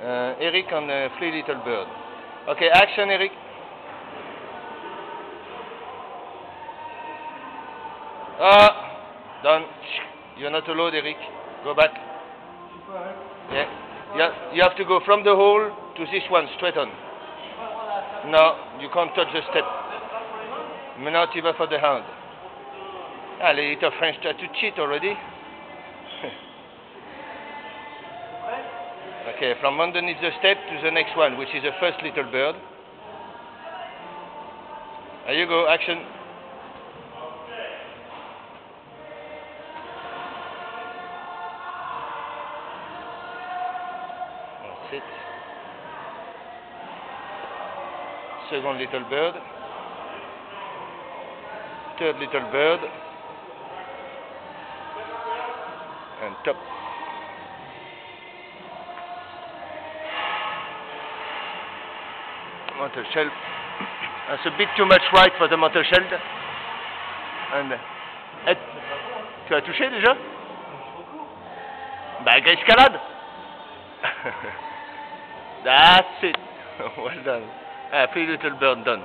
Eric on Three Little Bird. Okay, action, Eric. Done. You're not allowed, Eric. Go back. Yeah. You have to go from the hole to this one, straight on. No, you can't touch the step. Maintenant, tu vas for the hand. Ah, les little French try to cheat already. Okay, from underneath the step to the next one, which is the first little bird. There you go, action. That's it. Second little bird. Third little bird. And top. Mantle shell. That's a bit too much right for the mantle shell. And tu as touché déjà? Bah, escalade. That's it. Well done. Ah, Three Little Bird done.